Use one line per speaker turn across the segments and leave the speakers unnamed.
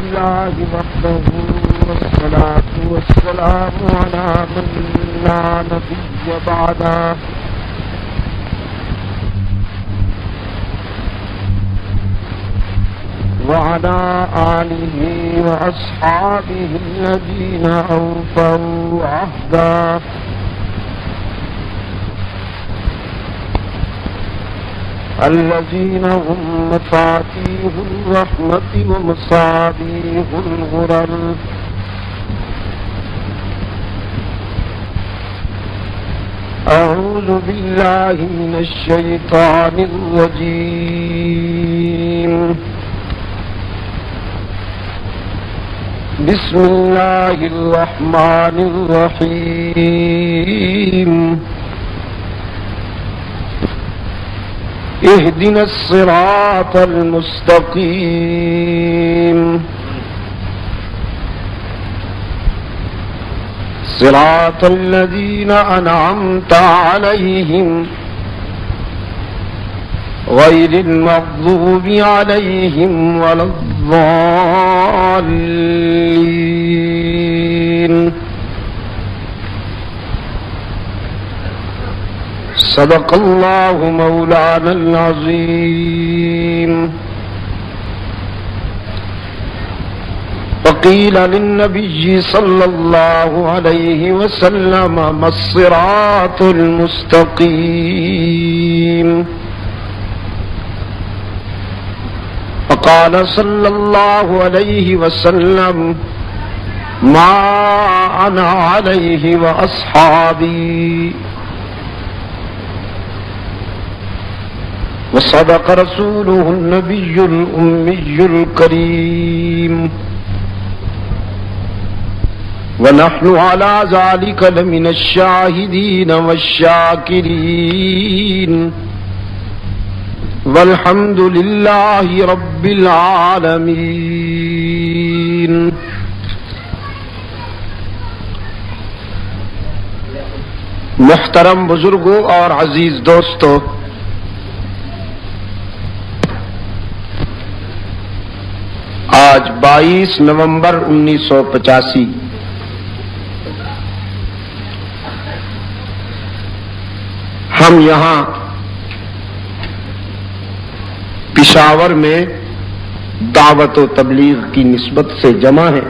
لله وحده والصلاة والسلام على من لا نبي بعده وعلى آله وأصحابه الذين أوفوا عهدا الذين هم مفاتيح الرحمة ومصابيح الغرر أعوذ بالله من الشيطان الرجيم بسم الله الرحمن الرحيم اهدنا الصراط المستقيم صراط الذين أنعمت عليهم غير المغضوب عليهم ولا الضالين صدق الله مولانا العظيم وقيل للنبي صلى الله عليه وسلم ما الصراط المستقيم فقال صلى الله عليه وسلم ما أنا عليه وأصحابي وصدق رسوله النبي الأمي الكريم ونحن على ذلك لمن الشاهدين والشاكرين والحمد لله رب العالمين محترم بزرگوں اور عزیز دوستو، آج 22 نومبر 1985 ہم یہاں پشاور میں دعوت و تبلیغ کی نسبت سے جمع ہیں۔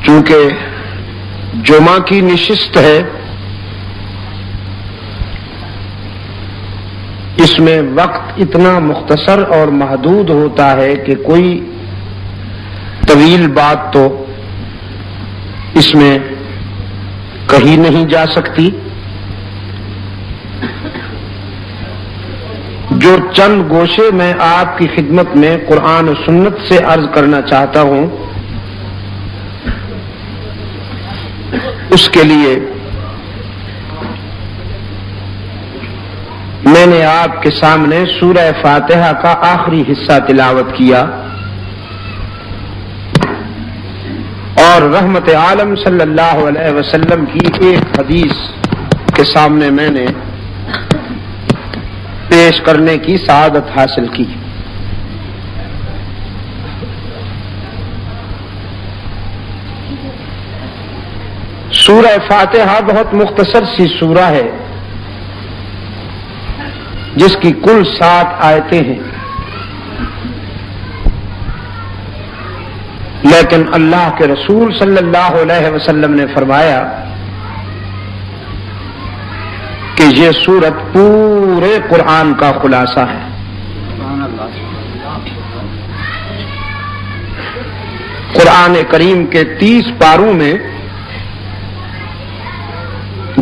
چونکہ جمعہ کی نشست ہے، اس میں وقت اتنا مختصر اور محدود ہوتا ہے کہ کوئی طویل بات تو اس میں کہی نہیں جا سکتی۔ جو چند گوشے میں آپ کی خدمت میں قرآن و سنت سے عرض کرنا چاہتا ہوں، اس کے لیے میں نے آپ کے سامنے سورہ فاتحہ کا آخری حصہ تلاوت کیا اور رحمت عالم صلی اللہ علیہ وسلم کی ایک حدیث کے سامنے میں نے پیش کرنے کی سعادت حاصل کی۔ سورہ فاتحہ بہت مختصر سی سورہ ہے جس کی کل 7 آیتیں ہیں، لیکن اللہ کے رسول صلی اللہ علیہ وسلم نے فرمایا کہ یہ سورت پورے قرآن کا خلاصہ ہے۔ قرآن کریم کے 30 پاروں میں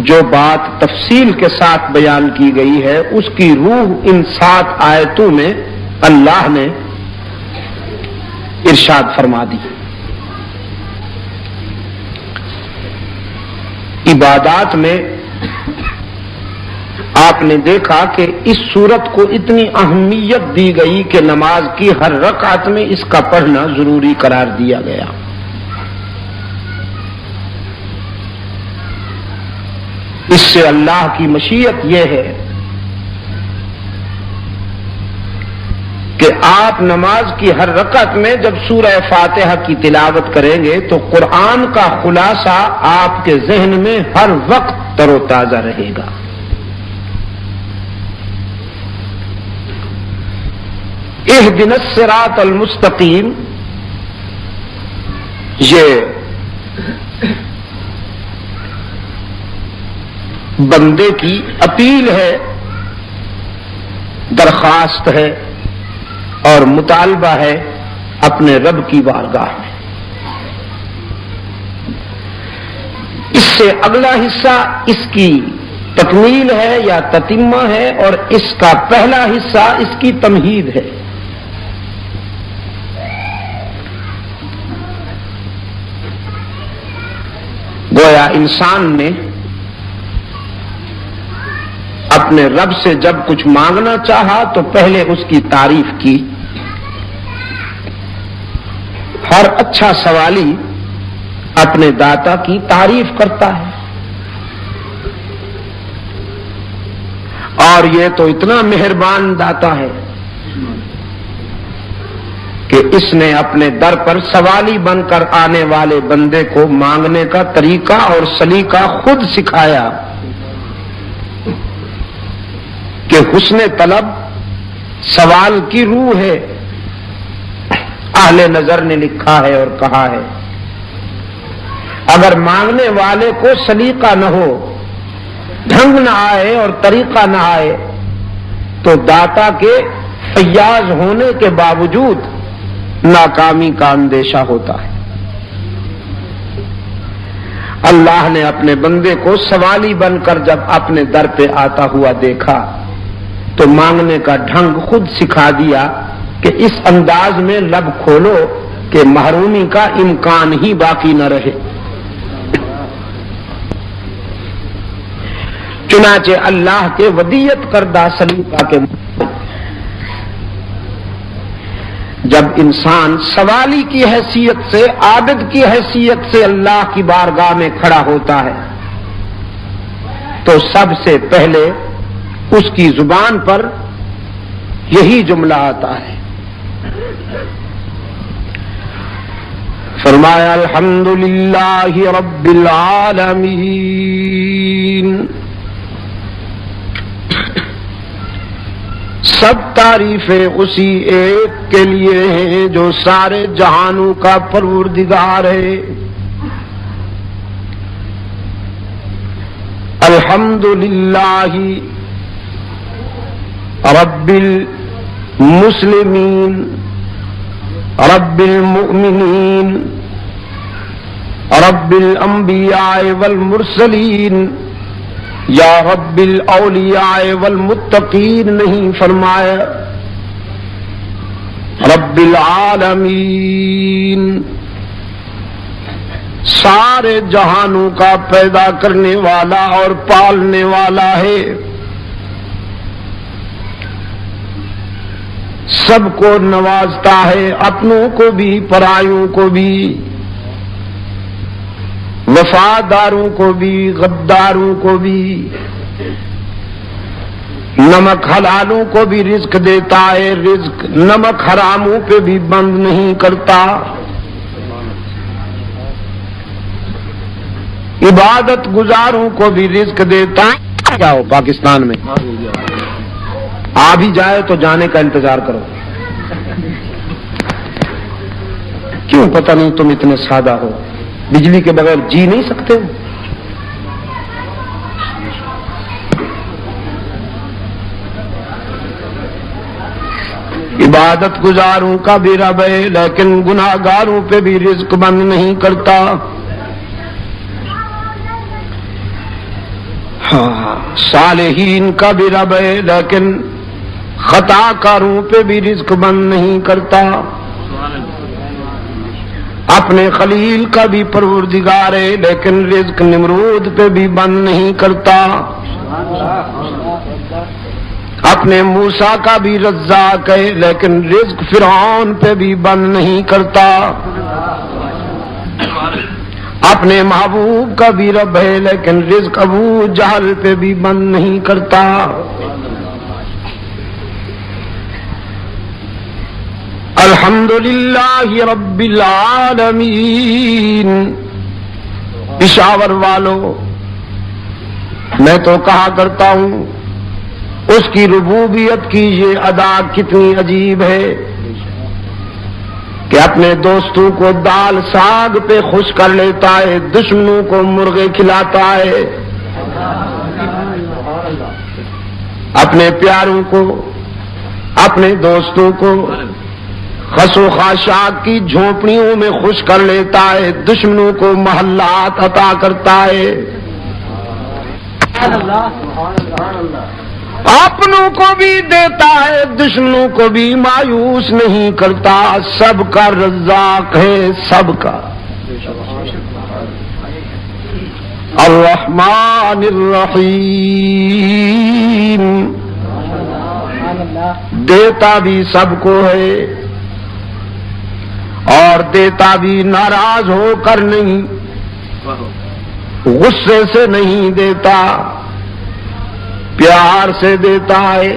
جو بات تفصیل کے ساتھ بیان کی گئی ہے، اس کی روح ان 7 آیتوں میں اللہ نے ارشاد فرما دی۔ عبادات میں آپ نے دیکھا کہ اس سورت کو اتنی اہمیت دی گئی کہ نماز کی ہر رکعت میں اس کا پڑھنا ضروری قرار دیا گیا۔ اس سے اللہ کی مشیت یہ ہے کہ آپ نماز کی ہر رکعت میں جب سورہ فاتحہ کی تلاوت کریں گے تو قرآن کا خلاصہ آپ کے ذہن میں ہر وقت تر و تازہ رہے گا. اہدنا الصراط المستقیم، یہ بندے کی اپیل ہے، درخواست ہے اور مطالبہ ہے اپنے رب کی بارگاہ میں. اس سے اگلا حصہ اس کی تکمیل ہے یا تتمہ ہے، اور اس کا پہلا حصہ اس کی تمہید ہے. گویا انسان نے اپنے رب سے جب کچھ مانگنا چاہا تو پہلے اس کی تعریف کی. ہر اچھا سوالی اپنے داتا کی تعریف کرتا ہے، اور یہ تو اتنا مہربان داتا ہے کہ اس نے اپنے در پر سوالی بن کر آنے والے بندے کو مانگنے کا طریقہ اور سلیقہ خود سکھایا کہ حسن طلب سوال کی روح ہے. اہل نظر نے لکھا ہے اور کہا ہے اگر مانگنے والے کو سلیقہ نہ ہو، ڈھنگ نہ آئے اور طریقہ نہ آئے تو داتا کے فیاض ہونے کے باوجود ناکامی کا اندیشہ ہوتا ہے. اللہ نے اپنے بندے کو سوالی بن کر جب اپنے در پہ آتا ہوا دیکھا تو مانگنے کا ڈھنگ خود سکھا دیا کہ اس انداز میں لب کھولو کہ محرومی کا امکان ہی باقی نہ رہے. چنانچہ اللہ کے ودیت کردہ سلیقہ کے جب انسان سوالی کی حیثیت سے، عابد کی حیثیت سے اللہ کی بارگاہ میں کھڑا ہوتا ہے تو سب سے پہلے اس کی زبان پر یہی جملہ آتا ہے. فرمایا الحمدللہ رب العالمین، سب تعریفیں اسی ایک کے لیے ہیں جو سارے جہانوں کا پروردگار ہے. الحمدللہ رب المسلمین رب المؤمنین رب الانبیاء والمرسلین یا رب الاولیاء والمتقین نہیں فرمایا، رب العالمین، سارے جہانوں کا پیدا کرنے والا اور پالنے والا ہے. سب کو نوازتا ہے، اپنوں کو بھی پرایوں کو بھی، وفاداروں کو بھی غداروں کو بھی. نمک حلالوں کو بھی رزق دیتا ہے، رزق نمک حراموں پہ بھی بند نہیں کرتا. عبادت گزاروں کو بھی رزق دیتا ہے. کیا ہو پاکستان میں آ بھی جائے تو جانے کا انتظار کرو. کیوں پتہ نہیں تم اتنے سادہ ہو، بجلی کے بغیر جی نہیں سکتے ہو. عبادت گزاروں کا بھی رب ہے لیکن گناہ گاروں پہ بھی رزق بند نہیں کرتا. ہاں، صالحین کا بھی رب ہے لیکن خطا کاروں پہ بھی رزق بند نہیں کرتا. اپنے خلیل کا بھی پروردگار ہے لیکن رزق نمرود پہ بھی بند نہیں کرتا. اپنے موسیٰ کا بھی رزاق ہے لیکن رزق فرعون پہ بھی بند نہیں کرتا. اپنے محبوب کا بھی رب ہے لیکن رزق ابو جہل پہ بھی بند نہیں کرتا. الحمدللہ رب العالمین۔ پشاور والوں، میں تو کہا کرتا ہوں اس کی ربوبیت کی یہ ادا کتنی عجیب ہے کہ اپنے دوستوں کو دال ساگ پہ خوش کر لیتا ہے، دشمنوں کو مرغے کھلاتا ہے، اپنے پیاروں کو، اپنے دوستوں کو خس و خاشاک کی جھونپڑیوں میں خوش کر لیتا ہے، دشمنوں کو محلات عطا کرتا ہے، اپنوں کو بھی دیتا ہے، دشمنوں کو بھی مایوس نہیں کرتا، سب کا رزاق ہے، سب کا۔ الرحمن الرحیم، دیتا بھی سب کو ہے اور دیتا بھی ناراض ہو کر نہیں، غصے سے نہیں دیتا، پیار سے دیتا ہے۔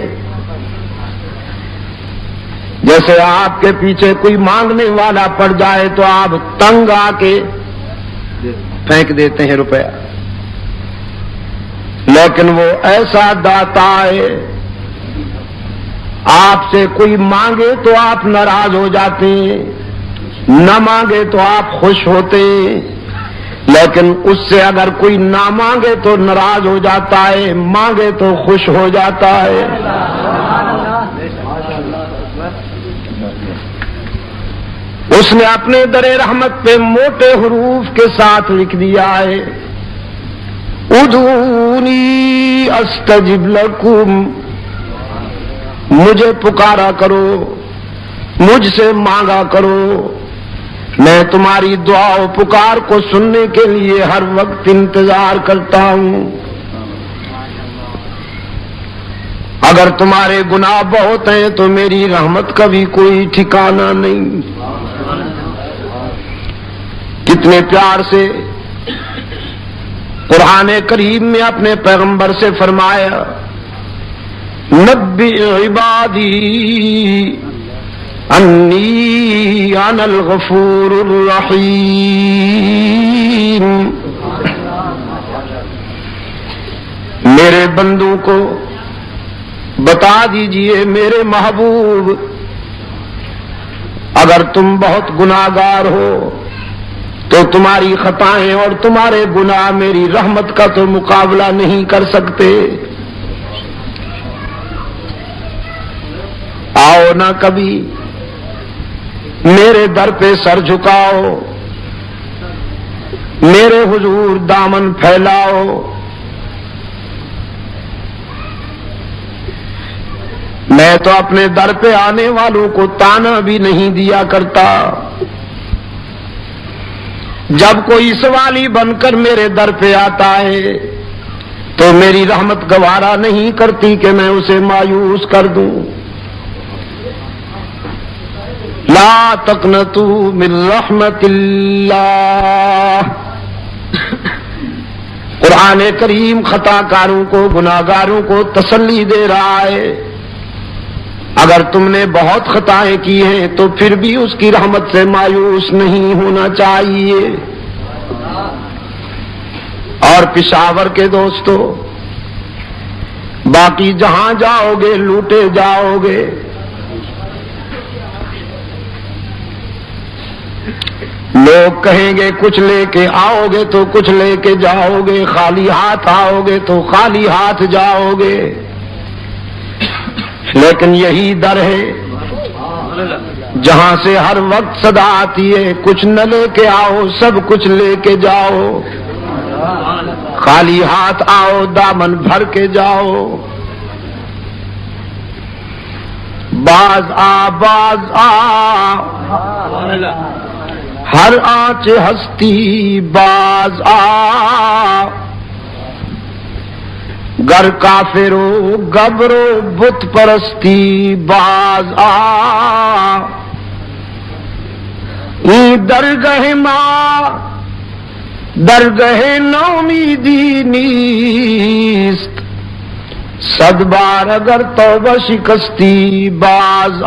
جیسے آپ کے پیچھے کوئی مانگنے والا پڑ جائے تو آپ تنگ آ کے پھینک دیتے ہیں روپیہ، لیکن وہ ایسا داتا ہے، آپ سے کوئی مانگے تو آپ ناراض ہو جاتے ہیں، نہ مانگے تو آپ خوش ہوتے ہیں، لیکن اس سے اگر کوئی نہ مانگے تو ناراض ہو جاتا ہے، مانگے تو خوش ہو جاتا ہے۔ اس نے اپنے در رحمت پہ موٹے حروف کے ساتھ لکھ دیا ہے، ادعونی استجب لکم، مجھے پکارا کرو، مجھ سے مانگا کرو، میں تمہاری دعا و پکار کو سننے کے لیے ہر وقت انتظار کرتا ہوں۔ اگر تمہارے گناہ بہت ہیں تو میری رحمت کا بھی کوئی ٹھکانہ نہیں۔ کتنے پیار سے قرآن کریم میں اپنے پیغمبر سے فرمایا، نبئ عبادی انی انا الغفور الرحیم، میرے بندوں کو بتا دیجئے میرے محبوب، اگر تم بہت گناہگار ہو تو تمہاری خطائیں اور تمہارے گناہ میری رحمت کا تو مقابلہ نہیں کر سکتے۔ آؤ نہ کبھی میرے در پہ سر جھکاؤ، میرے حضور دامن پھیلاؤ، میں تو اپنے در پہ آنے والوں کو تانا بھی نہیں دیا کرتا۔ جب کوئی سوالی بن کر میرے در پہ آتا ہے تو میری رحمت گوارا نہیں کرتی کہ میں اسے مایوس کر دوں۔ لا تقنطوا من رحمت اللہ، قرآن کریم خطا کاروں کو، گناہگاروں کو تسلی دے رہا ہے، اگر تم نے بہت خطائیں کی ہیں تو پھر بھی اس کی رحمت سے مایوس نہیں ہونا چاہیے۔ اور پشاور کے دوستو، باقی جہاں جاؤ گے لوٹے جاؤ گے، لوگ کہیں گے کچھ لے کے آؤ گے تو کچھ لے کے جاؤ گے، خالی ہاتھ آؤ گے تو خالی ہاتھ جاؤ گے، لیکن یہی در ہے جہاں سے ہر وقت صدا آتی ہے، کچھ نہ لے کے آؤ سب کچھ لے کے جاؤ، خالی ہاتھ آؤ دامن بھر کے جاؤ۔ باز آ ہر آنچ ہستی باز آ، گر کافرو گبرو بت پرستی باز آ، درگہ ماں درگہ نومیدی نیست، صد بار اگر توبہ شکستی باز آ،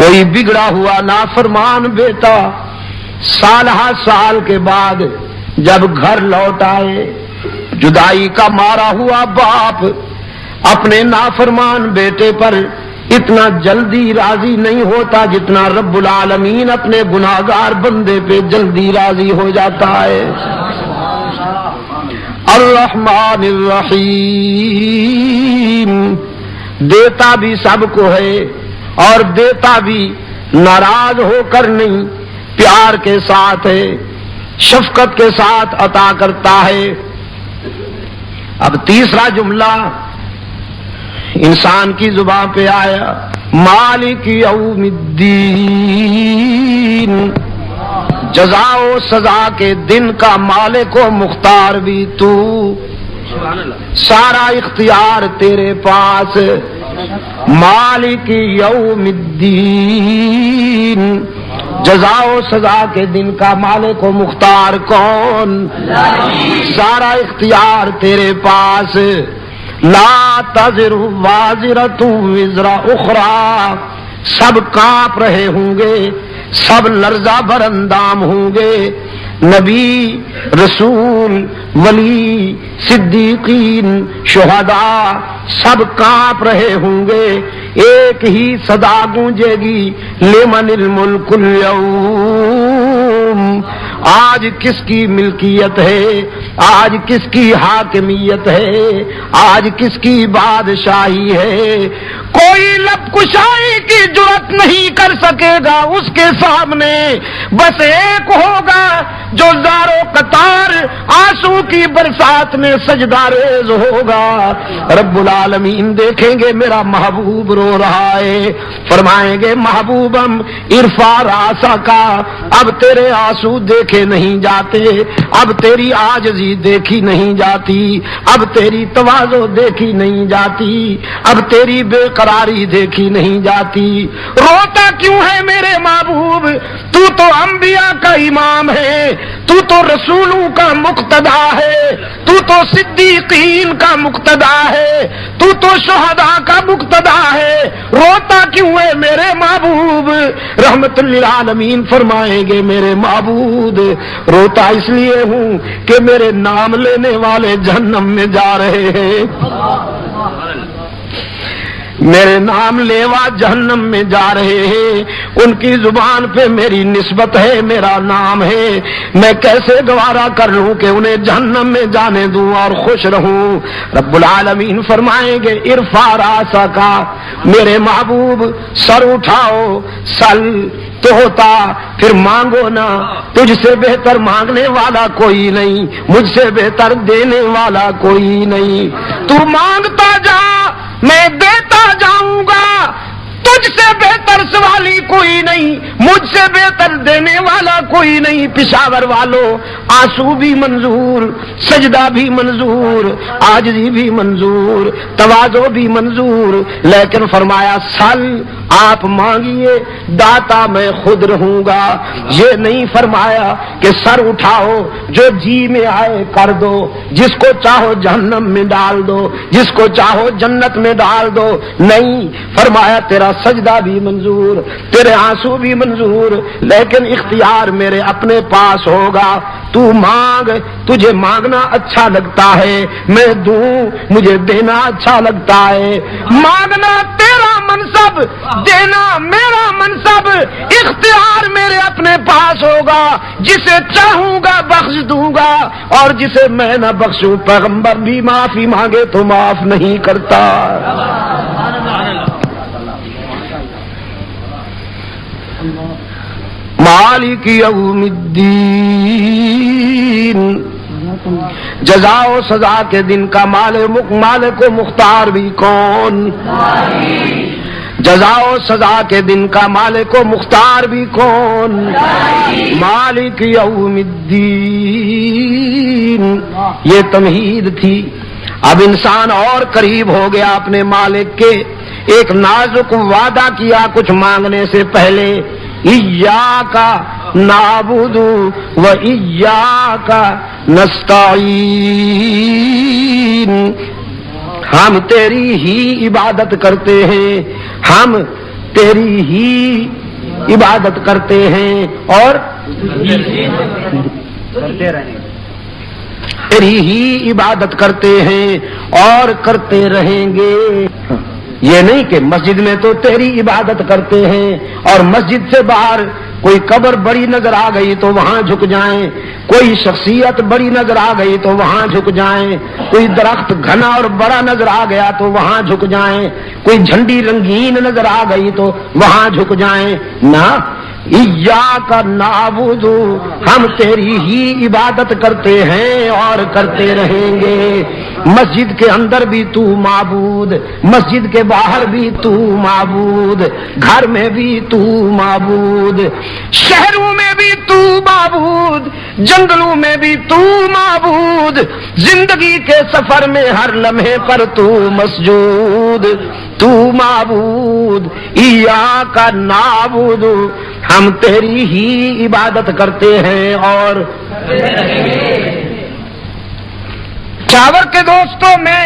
کوئی بگڑا ہوا نافرمان بیٹا سالہ سال کے بعد جب گھر لوٹ آئے، جدائی کا مارا ہوا باپ اپنے نافرمان بیٹے پر اتنا جلدی راضی نہیں ہوتا جتنا رب العالمین اپنے گناہگار بندے پہ جلدی راضی ہو جاتا ہے۔ الرحمن الرحیم، دیتا بھی سب کو ہے اور دیتا بھی ناراض ہو کر نہیں، پیار کے ساتھ ہے، شفقت کے ساتھ عطا کرتا ہے۔ اب تیسرا جملہ انسان کی زبان پہ آیا، مالک یوم الدین، جزا و سزا کے دن کا مالک و مختار بھی تو، سارا اختیار تیرے پاس۔ مالک یوم الدین، جزا و سزا کے دن کا مالک و مختار کون؟ سارا اختیار تیرے پاس۔ لا تزر وازرۃ وزر اخری، سب کانپ رہے ہوں گے، سب لرزہ بر اندام ہوں گے، نبی، رسول، ولی، صدیقین، شہداء سب کانپ رہے ہوں گے، ایک ہی صدا گونجے گی، لمن الملک اليوم، آج کس کی ملکیت ہے، آج کس کی حاکمیت ہے، آج کس کی بادشاہی ہے۔ کوئی لب کشائی کی جرات نہیں کر سکے گا اس کے سامنے، بس ایک ہوگا جو زارو قطار آنسو کی برسات میں سجدہ ریز ہوگا۔ رب العالمین دیکھیں گے میرا محبوب رو رہا ہے، فرمائیں گے محبوبم ارفع راسک، اب تیرے آنسو دیکھے نہیں جاتے، اب تیری عاجزی دیکھی نہیں جاتی، اب تیری تواضع دیکھی نہیں جاتی، اب تیری بے قراری دیکھی نہیں جاتی۔ روتا کیوں ہے میرے محبوب؟ تو تو انبیاء کا امام ہے، تو تو رسولوں کا مقتدا ہے، تو تو صدیقین کا مقتدا ہے، تو تو شہداء کا مقتدا ہے، روتا کیوں ہے میرے محبوب؟ رحمت للعالمین فرمائیں گے میرے معبود روتا اس لیے ہوں کہ میرے نام لینے والے جہنم میں جا رہے ہیں، میرے نام لیوا جہنم میں جا رہے ہیں، ان کی زبان پہ میری نسبت ہے، میرا نام ہے، میں کیسے گوارا کر لوں کہ انہیں جہنم میں جانے دوں اور خوش رہوں؟ رب العالمین فرمائیں گے ارفع راسک، میرے محبوب سر اٹھاؤ، سل تو ہوتا پھر مانگو نا، تجھ سے بہتر مانگنے والا کوئی نہیں، مجھ سے بہتر دینے والا کوئی نہیں، تو مانگتا جا میں دیتا جاؤں گا، تجھ سے بہتر سوالی کوئی نہیں، مجھ سے بہتر دینے والا کوئی نہیں۔ پشاور والوں آنسو بھی منظور، سجدہ بھی منظور، عاجزی بھی منظور، تواضع بھی منظور، لیکن فرمایا سل، آپ مانگیے، داتا میں خود رہوں گا۔ یہ نہیں فرمایا کہ سر اٹھاؤ، جو جی میں آئے کر دو، جس کو چاہو جہنم میں ڈال دو، جس کو چاہو جنت میں ڈال دو، نہیں، فرمایا تیرا سجدہ بھی منظور، تیرے آنسو بھی منظور، لیکن اختیار میرے اپنے پاس ہوگا۔ تو مانگ، تجھے مانگنا اچھا لگتا ہے، میں دوں، مجھے دینا اچھا لگتا ہے۔ مانگنا تیرا منصب، دینا میرا منصب، اختیار میرے اپنے پاس ہوگا، جسے چاہوں گا بخش دوں گا، اور جسے میں نہ بخشوں، پیغمبر بھی معافی مانگے تو معاف نہیں کرتا۔ مالک یوم الدین، جزا و سزا کے دن کا مالک و مختار بھی کون؟ جزا و سزا کے دن کا مالک و مختار بھی کون؟ مالک یوم الدین۔ یہ تمہید تھی۔ اب انسان اور قریب ہو گیا اپنے مالک کے، ایک نازک وعدہ کیا کچھ مانگنے سے پہلے، ایاک نعبد و ایاک نستعین، ہم تیری ہی عبادت کرتے ہیں، ہم تیری ہی عبادت کرتے ہیں اور تیری ہی عبادت کرتے ہیں اور کرتے رہیں گے. یہ نہیں کہ مسجد میں تو تیری عبادت کرتے ہیں اور مسجد سے باہر کوئی قبر بڑی نظر آ گئی تو وہاں جھک جائیں, کوئی شخصیت بڑی نظر آ گئی تو وہاں جھک جائیں, کوئی درخت گھنا اور بڑا نظر آ گیا تو وہاں جھک جائیں, کوئی جھنڈی رنگین نظر آ گئی تو وہاں جھک جائیں. نہ, ایاک نعبد, ہم تیری ہی عبادت کرتے ہیں اور کرتے رہیں گے. مسجد کے اندر بھی تو معبود, مسجد کے باہر بھی تو معبود, گھر میں بھی تو معبود, شہروں میں بھی تو معبود, جنگلوں میں بھی تو معبود, زندگی کے سفر میں ہر لمحے پر تو مسجود, تو معبود. ایاک نعبد, ہم تیری ہی عبادت کرتے ہیں اور چاور کے دوستوں, میں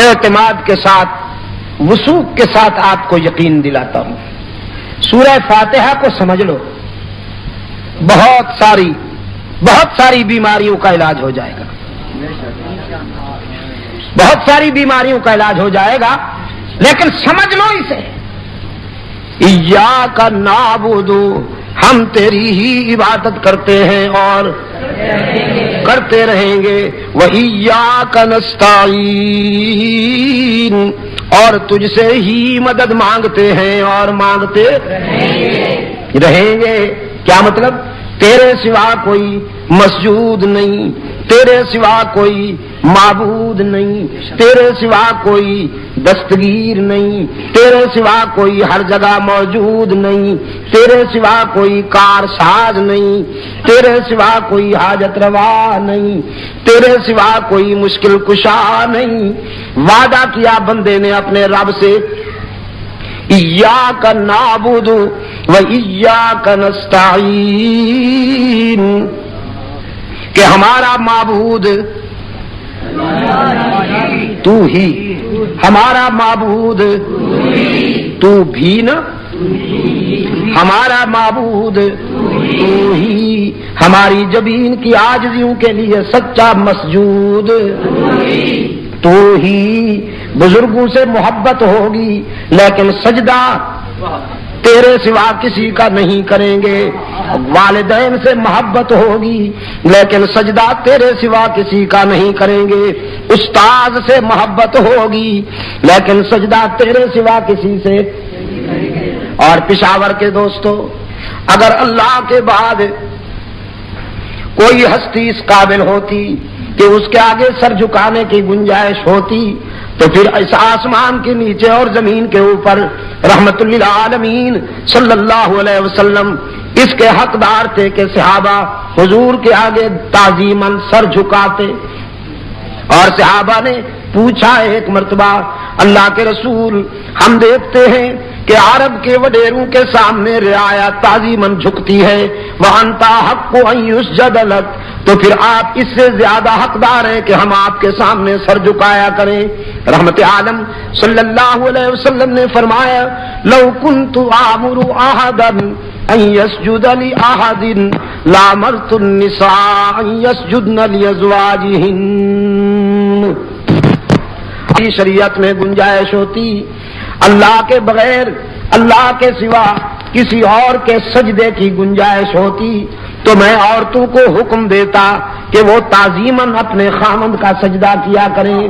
اعتماد کے ساتھ وثوق کے ساتھ آپ کو یقین دلاتا ہوں, سورہ فاتحہ کو سمجھ لو, بہت ساری بیماریوں کا علاج ہو جائے گا, بہت ساری بیماریوں کا علاج ہو جائے گا. لیکن سمجھ لو اسے, ایاک نعبد, ہم تیری ہی عبادت کرتے ہیں اور کرتے رہیں گے. وَإِيَّاكَ نَسْتَعِينُ, اور تجھ سے ہی مدد مانگتے ہیں اور مانگتے رہیں گے. کیا مطلب؟ تیرے سوا کوئی مسجود نہیں, تیرے سوا کوئی معبود نہیں, تیرے سوا کوئی دستگیر نہیں, تیرے سوا کوئی ہر جگہ موجود نہیں, تیرے سوا کوئی کار ساز نہیں, تیرے سوا کوئی حاجت روا نہیں, تیرے سوا کوئی مشکل کشا نہیں. وعدہ کیا بندے نے اپنے رب سے, ایاک نعبد و ایاک نستعین, کہ ہمارا معبود تو ہی, ہمارا معبود تو بھی نا, ہمارا معبود تو ہی, ہماری جبین کی عاجزیوں کے لیے سچا مسجود تو ہی. بزرگوں سے محبت ہوگی لیکن سجدہ تیرے سوا کسی کا نہیں کریں گے, والدین سے محبت ہوگی لیکن سجدہ تیرے سوا کسی کا نہیں کریں گے, استاد سے محبت ہوگی لیکن سجدہ تیرے سوا کسی سے. اور پشاور کے دوستو, اگر اللہ کے بعد کوئی ہستی اس قابل ہوتی کہ اس کے آگے سر جھکانے کی گنجائش ہوتی تو پھر اس آسمان کے نیچے اور زمین کے اوپر رحمت للعالمین صلی اللہ علیہ وسلم اس کے حقدار تھے کہ صحابہ حضور کے آگے تعظیماً سر جھکاتے. اور صحابہ نے پوچھا ایک مرتبہ, اللہ کے رسول, ہم دیکھتے ہیں کہ عرب کے وڈیروں کے سامنے رعایا تعظیماً جھکتی ہے, وَأَنْتَ حَقُّ أَن يُسْجَدَ لَكَ, تو پھر آپ اس سے زیادہ حقدار ہیں کہ ہم آپ کے سامنے سر جھکایا کریں. رحمت عالم صلی اللہ علیہ وسلم نے فرمایا, لَوْ كُنْتُ آمُرُ أَحَدًا أَن يَسْجُدَ لِأَحَدٍ لَأَمَرْتُ النِّسَاءَ أَن يَسْجُدْنَ لِأَزْوَاجِهِنَّ. شریعت میں گنجائش ہوتی اللہ کے بغیر, اللہ کے سوا کسی اور کے سجدے کی گنجائش ہوتی تو میں عورتوں کو حکم دیتا کہ وہ تعظیماً اپنے خامند کا سجدہ کیا کریں.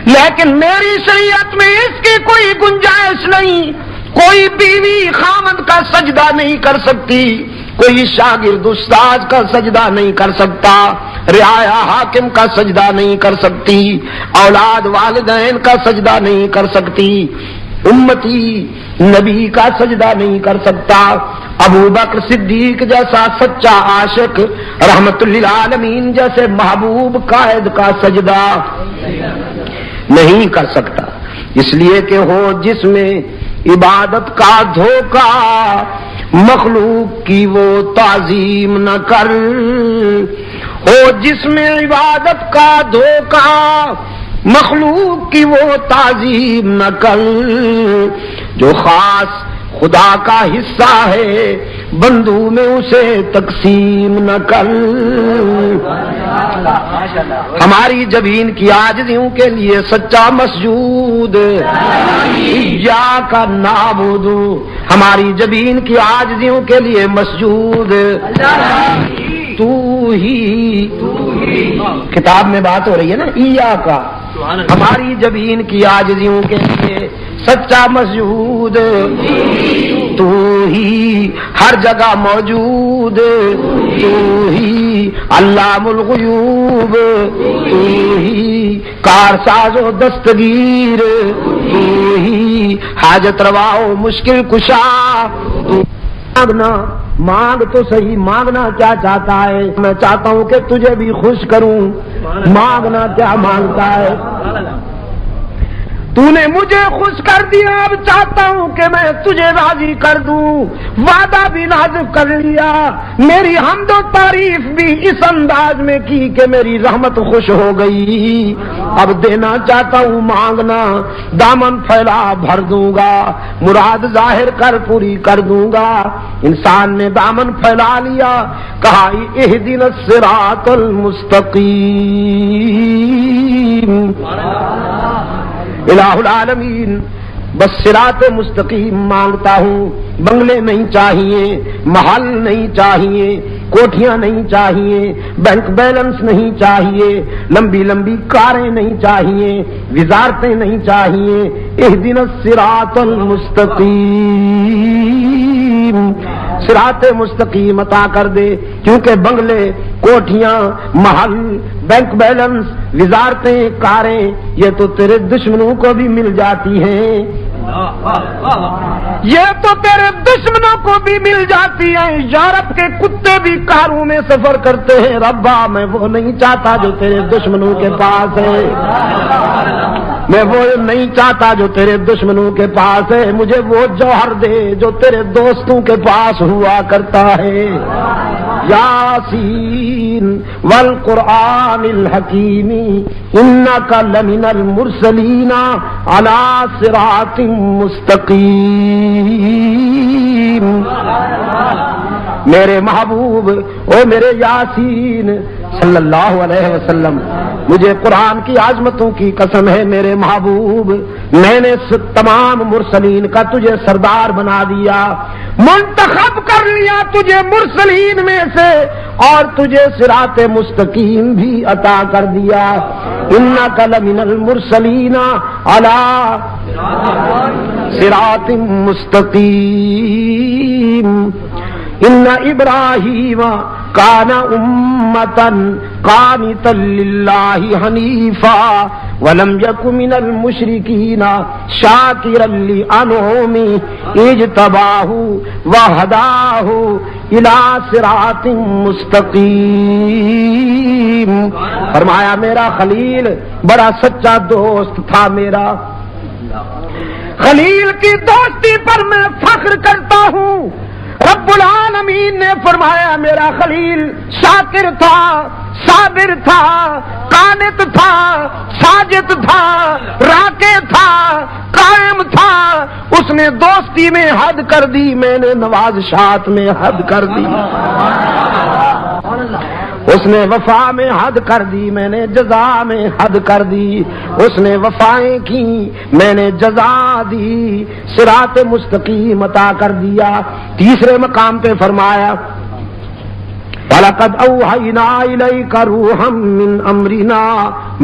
لیکن میری شریعت میں اس کی کوئی گنجائش نہیں. کوئی بیوی خامند کا سجدہ نہیں کر سکتی, کوئی شاگرد استاد کا سجدہ نہیں کر سکتا, رعایا حاکم کا سجدہ نہیں کر سکتی, اولاد والدین کا سجدہ نہیں کر سکتی, امتی نبی کا سجدہ نہیں کر سکتا, ابو بکر صدیق جیسا سچا عاشق, رحمت للعالمین جیسے محبوب قائد کا سجدہ نہیں کر سکتا. اس لیے کہ ہو جس میں عبادت کا دھوکہ, مخلوق کی وہ تعظیم نہ کر. ہو جس میں عبادت کا دھوکہ, مخلوق کی وہ تعظیم نہ کر جو خاص خدا کا حصہ ہے، بندوں میں اسے تقسیم نہ کر۔ ہماری جبین کی عاجزیوں کے لیے سچا مسجود ایاک نعبد، ہماری جبین کی عاجزیوں کے لیے مسجود تو ہی۔ کتاب میں بات ہو رہی ہے نا ایاک، ہماری جبین کی عاجزیوں کے لیے سچا مسجود تو ہی، ہر جگہ موجود تو ہی، علام الغیوب تو ہی، کارساز و دستگیر تو ہی، حاجت روا و مشکل کشا تو۔ مانگنا مانگ تو صحیح، مانگنا کیا چاہتا ہے؟ میں چاہتا ہوں کہ تجھے بھی خوش کروں، مانگنا کیا مانگتا ہے؟ تو نے مجھے خوش کر دیا، اب چاہتا ہوں کہ میں تجھے راضی کر دوں، وعدہ بھی نازک کر لیا، میری حمد و تعریف بھی اس انداز میں کی کہ میری رحمت خوش ہو گئی، اب دینا چاہتا ہوں، مانگنا، دامن پھیلا بھر دوں گا، مراد ظاہر کر پوری کر دوں گا۔ انسان نے دامن پھیلا لیا، کہا اہدنا الصراط المستقیم، الہ العالمین، بس صراط مستقیم مانگتا ہوں۔ بنگلے نہیں چاہیے، محل نہیں چاہیے، کوٹھیاں نہیں چاہیے، بینک بیلنس نہیں چاہیے، لمبی لمبی کاریں نہیں چاہیے، وزارتیں نہیں چاہیے، اہدنا الصراط المستقیم، صراط مستقیم عطا کر دے، کیونکہ بنگلے، کوٹھیاں، محل، بینک بیلنس، وزارتیں، کاریں، یہ تو تیرے دشمنوں کو بھی مل جاتی ہیں، یہ تو تیرے دشمنوں کو بھی مل جاتی ہیں۔ یورپ کے کتے بھی کاروں میں سفر کرتے ہیں، ربا میں وہ نہیں چاہتا جو تیرے دشمنوں کے پاس ہے، میں وہ نہیں چاہتا جو تیرے دشمنوں کے پاس ہے، مجھے وہ جوہر دے جو تیرے دوستوں کے پاس ہوا کرتا ہے۔ یاسین والقرآن الحکیم انک لمن المرسلین علی صراط مستقیم۔ میرے محبوب، او میرے یاسین صلی اللہ علیہ وسلم، مجھے قرآن کی عظمتوں کی قسم ہے میرے محبوب، میں نے تمام مرسلین کا تجھے سردار بنا دیا، منتخب کر لیا تجھے مرسلین میں سے، اور تجھے صراط مستقیم بھی عطا کر دیا۔ انک لمن المرسلین علی صراط مستقیم۔ ان ابراہیم کان امتا قانتا للہ حنیفا ولم یک من المشرکین شاکرا لانعمہ اجتباہ وہداہ الی صراط مستقیم۔ فرمایا میرا خلیل بڑا سچا دوست تھا، میرا خلیل کی دوستی پر میں فخر کرتا ہوں۔ رب العالمین نے فرمایا میرا خلیل شاکر تھا، صابر تھا، قانت تھا، ساجد تھا، راکع تھا، قائم تھا، اس نے دوستی میں حد کر دی، میں نے نوازشات میں حد کر دی، اس نے وفا میں حد کر دی، میں نے جزا میں حد کر دی، اس نے وفائیں کی، میں نے جزا دی، صراط مستقیم عطا کر دیا۔ تیسرے مقام پہ فرمایا وَلَقَدْ أَوْحَيْنَا إِلَيْكَ رُوحًا مِّنْ أَمْرِنَا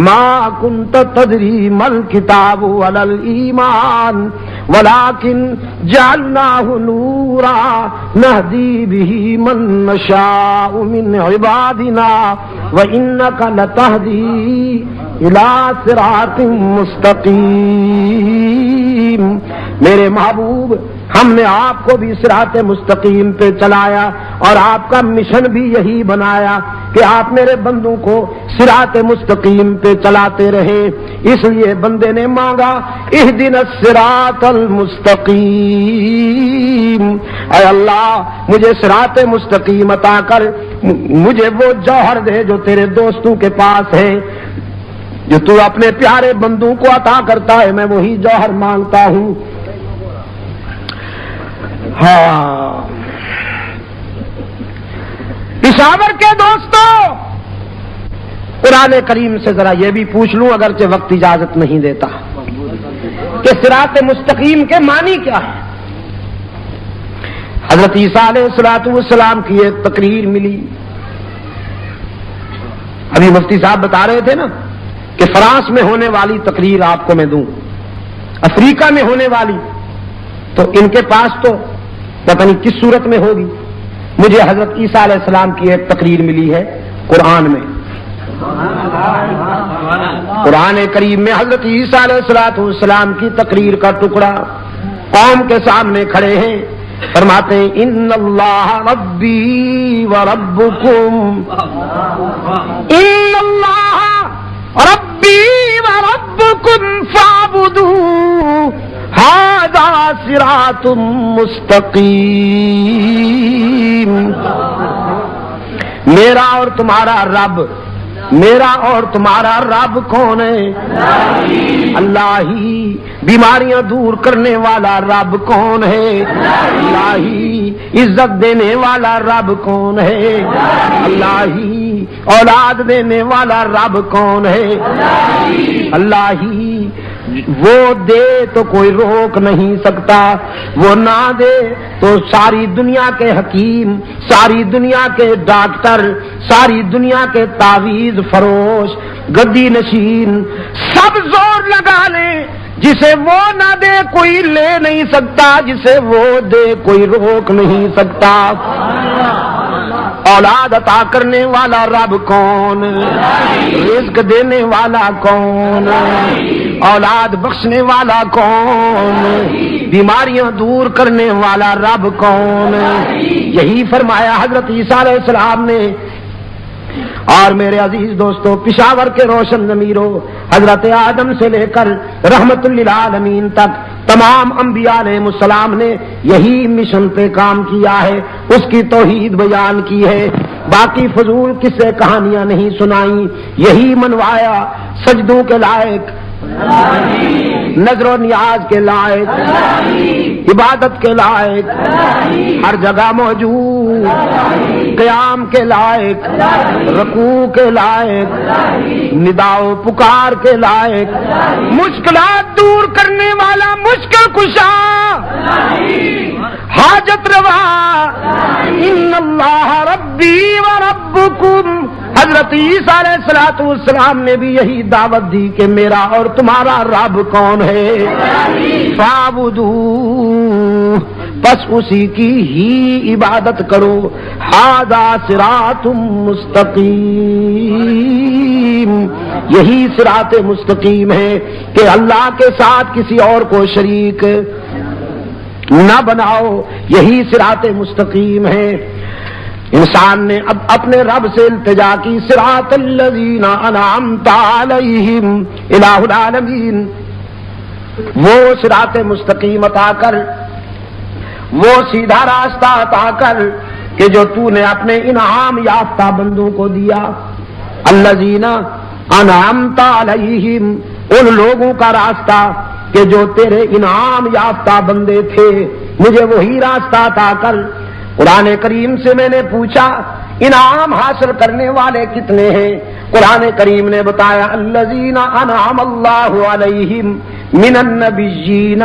مَا كُنْتَ تَدْرِي مَا الْكِتَابُ وَلَا الْإِيمَانُ وَلَكِنْ جَعَلْنَاهُ نُورًا نَهْدِي بِهِ مَن نَّشَاءُ مِنْ عِبَادِنَا وَإِنَّكَ لَتَهْدِي إِلَى صِرَاطٍ مُّسْتَقِيمٍ۔ میرے محبوب، ہم نے آپ کو بھی صراط مستقیم پہ چلایا، اور آپ کا مشن بھی یہی بنایا کہ آپ میرے بندوں کو صراط مستقیم پہ چلاتے رہے، اس لیے بندے نے مانگا اہدنا الصراط المستقیم، اے اللہ مجھے صراط مستقیم عطا کر، مجھے وہ جوہر دے جو تیرے دوستوں کے پاس ہے، جو تو اپنے پیارے بندوں کو عطا کرتا ہے میں وہی جوہر مانگتا ہوں. ہاں پشاور کے دوستوں، قرآن کریم سے ذرا یہ بھی پوچھ لوں اگرچہ وقت اجازت نہیں دیتا کہ صراط مستقیم کے معنی کیا ہے. حضرت عیسیٰ علیہ السلام کی ایک تقریر ملی. ابھی مفتی صاحب بتا رہے تھے نا کہ فرانس میں ہونے والی تقریر آپ کو میں دوں، افریقہ میں ہونے والی، تو ان کے پاس تو پتہ نہیں کس صورت میں ہوگی. مجھے حضرت عیسیٰ علیہ السلام کی ایک تقریر ملی ہے قرآن میں. قرآن کریم میں حضرت عیسیٰ علیہ السلام کی تقریر کا ٹکڑا قوم کے سامنے کھڑے ہیں، فرماتے ہیں ان اللہ ربی و ربکم، ان اللہ ربی و ربکم فاعبدوہ ھذا صراط مستقیم. میرا اور تمہارا رب، میرا اور تمہارا رب کون ہے؟ اللہ ہی. بیماریاں دور کرنے والا رب کون ہے؟ اللہ ہی. عزت دینے والا رب کون ہے؟ اللہ ہی. اولاد دینے والا رب کون ہے؟ اللہ ہی. وہ دے تو کوئی روک نہیں سکتا، وہ نہ دے تو ساری دنیا کے حکیم، ساری دنیا کے ڈاکٹر، ساری دنیا کے تعویذ فروش، گدی نشین سب زور لگا لیں، جسے وہ نہ دے کوئی لے نہیں سکتا، جسے وہ دے کوئی روک نہیں سکتا. اولاد عطا کرنے والا رب کون؟ رزق دینے والا کون؟ اولاد بخشنے والا کون؟ بیماریاں دور کرنے والا رب کون؟ یہی فرمایا حضرت عیسیٰ علیہ السلام نے. اور میرے عزیز دوستو، پشاور کے روشن ضمیروں، حضرت آدم سے لے کر رحمت للعالمین تک تمام انبیاء علیہ السلام نے یہی مشن پہ کام کیا ہے، اس کی توحید بیان کی ہے. باقی فضول قصے کہانیاں نہیں سنائیں، یہی منوایا سجدوں کے لائق، نظر و نیاز کے لائق، عبادت کے لائق، ہر جگہ موجود، قیام کے لائق، رکوع کے لائق، ندا و پکار کے لائق، مشکلات دور کرنے والا مشکل کشا، حاجت روا، ان اللہ ربی و ربکم. حضرت عیسیٰ علیہ السلام نے بھی یہی دعوت دی کہ میرا اور تمہارا رب کون ہے؟ فاعبدوہ، بس اسی کی ہی عبادت کرو. ھذا صراط مستقیم، یہی صراط مستقیم ہے کہ اللہ کے ساتھ کسی اور کو شریک نہ بناؤ، یہی صراط مستقیم ہے. انسان نے اب اپنے رب سے التجا کی، صراط الذین انعمت علیہم الہ العالمین، وہ صراط مستقیم عطا کر، وہ سیدھا راستہ عطا کر کہ جو تو نے اپنے انعام یافتہ بندوں کو دیا. الذین انعمت علیہم، ان لوگوں کا راستہ کہ جو تیرے انعام یافتہ بندے تھے، مجھے وہی راستہ عطا کر. قرآن کریم سے میں نے پوچھا انعام حاصل کرنے والے کتنے ہیں؟ قرآن کریم نے بتایا الذین انعم اللہ علیہم من النبیین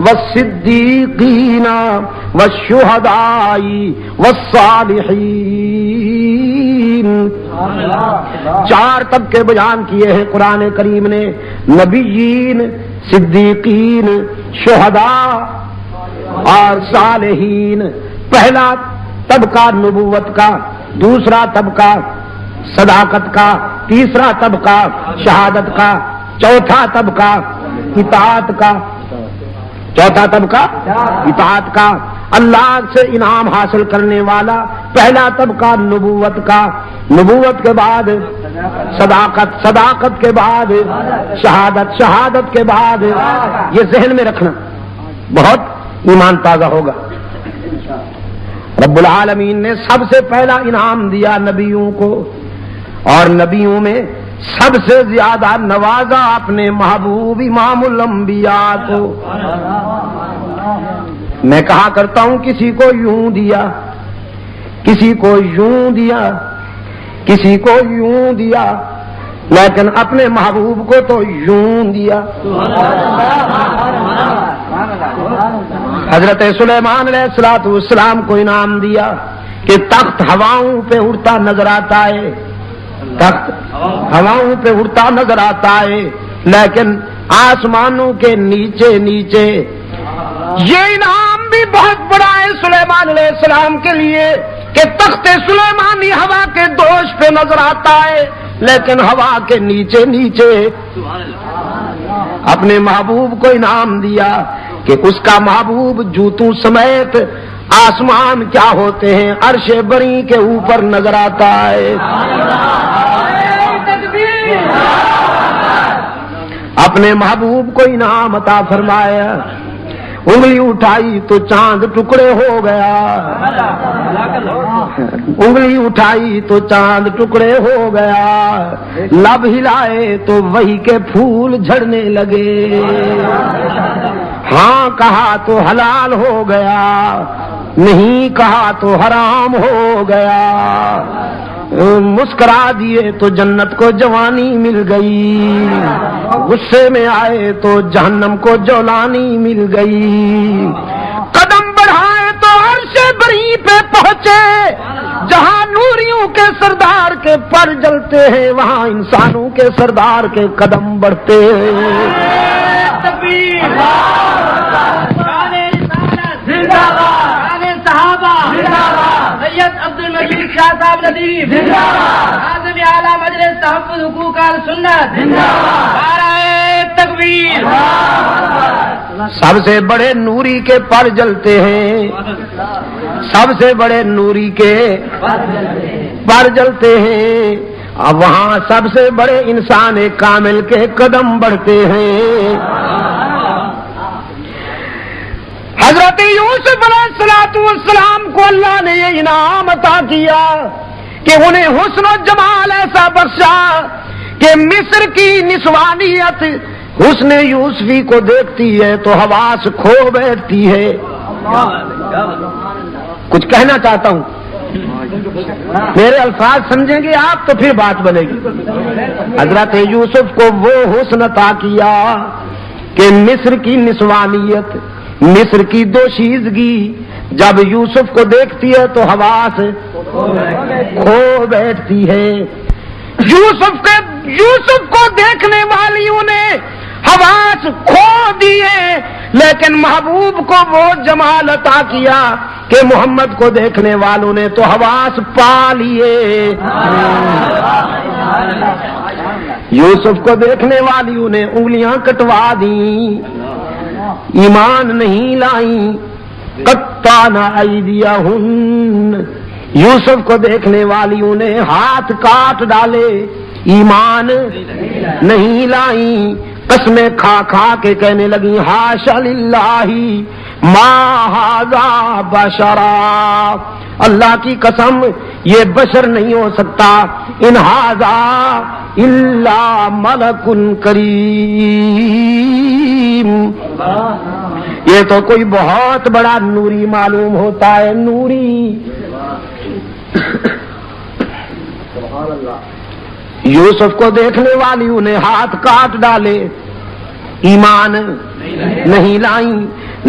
والصدیقین والشہداء والصالحین. 4 طبقے بیان کیے ہیں قرآن کریم نے، نبیین، صدیقین، شہداء اور صالحین. پہلا طبقہ نبوت کا، دوسرا طبقہ صداقت کا، تیسرا طبقہ شہادت کا، چوتھا طبقہ اطاعت کا، چوتھا طبقہ اطاعت کا. اللہ سے انعام حاصل کرنے والا پہلا طبقہ نبوت کا، نبوت کے بعد صداقت، صداقت کے بعد شہادت، شہادت کے بعد، یہ ذہن میں رکھنا بہت ایمان تازہ ہوگا. رب العالمین نے سب سے پہلا انعام دیا نبیوں کو، اور نبیوں میں سب سے زیادہ نوازا اپنے محبوب امام الانبیاء کو. میں کہا کرتا ہوں کسی کو یوں دیا, کسی کو یوں دیا, کسی کو یوں دیا, لیکن اپنے محبوب کو تو یوں دیا. حضرت سلیمان علیہ السلام کو انعام دیا کہ تخت ہواؤں پہ اڑتا نظر آتا ہے, تخت ہواؤں پہ اڑتا نظر آتا ہے, لیکن آسمانوں کے نیچے نیچے. یہ انعام بھی بہت بڑا ہے سلیمان علیہ السلام کے لیے کہ تخت سلیمانی ہوا کے دوش پہ نظر آتا ہے, لیکن ہوا کے نیچے نیچے. اپنے محبوب کو انعام دیا کہ اس کا محبوب جوتوں سمیت آسمان کیا ہوتے ہیں عرش بری کے اوپر نظر آتا ہے. اپنے محبوب کو انعام عطا فرمایا, انگلی اٹھائی تو چاند ٹکڑے ہو گیا, انگلی اٹھائی تو چاند ٹکڑے ہو گیا, لب ہلائے تو وہی کے پھول جھڑنے لگے, ہاں کہا تو حلال ہو گیا, نہیں کہا تو حرام ہو گیا, مسکرا دیے تو جنت کو جوانی مل گئی, غصے میں آئے تو جہنم کو جولانی مل گئی, قدم بڑھائے تو عرش بری پہ پہنچے, جہاں نوریوں کے سردار کے پر جلتے ہیں وہاں انسانوں کے سردار کے قدم بڑھتے ہیں.
سید عبد المجید شاہ صاحب ندیم اعظم اعلیٰ مجلس تحفظ حقوق اہل سنت نعرہ تکبیر.
سب سے بڑے نوری کے پر جلتے ہیں, سب سے بڑے نوری کے پر جلتے ہیں, اب وہاں سب سے بڑے انسان کامل کے قدم بڑھتے ہیں. حضرت یوسف علیہ السلام کو اللہ نے یہ انعام عطا کیا کہ انہیں حسن و جمال ایسا بخشا کہ مصر کی نسوانیت حسن یوسفی کو دیکھتی ہے تو حواس کھو بیٹھتی ہے. کچھ کہنا چاہتا ہوں, میرے الفاظ سمجھیں گے آپ تو پھر بات بنے گی. حضرت یوسف کو وہ حسن عطا کیا کہ مصر کی نسوانیت, مصر کی دوشیزگی جب یوسف کو دیکھتی ہے تو حواس کھو بیٹھتی ہے. یوسف کو دیکھنے والیوں نے حواس کھو دیے, لیکن محبوب کو وہ جمال عطا کیا کہ محمد کو دیکھنے والوں نے تو حواس پا لیے. یوسف کو دیکھنے والیوں نے انگلیاں کٹوا دیں, ایمان نہیں لائیں, قطعنا ایدیہن. یوسف کو دیکھنے والیوں نے ہاتھ کاٹ ڈالے, ایمان نہیں لائیں, قسمیں کھا کھا کے کہنے لگی حاشا للہ ما ھذا بشرا, اللہ کی قسم یہ بشر نہیں ہو سکتا, ان ھذا الا ملک کریم. یہ تو کوئی بہت بڑا نوری معلوم ہوتا ہے, نوری. یوسف کو دیکھنے والیوں نے ہاتھ کاٹ ڈالے, ایمان نہیں لائیں,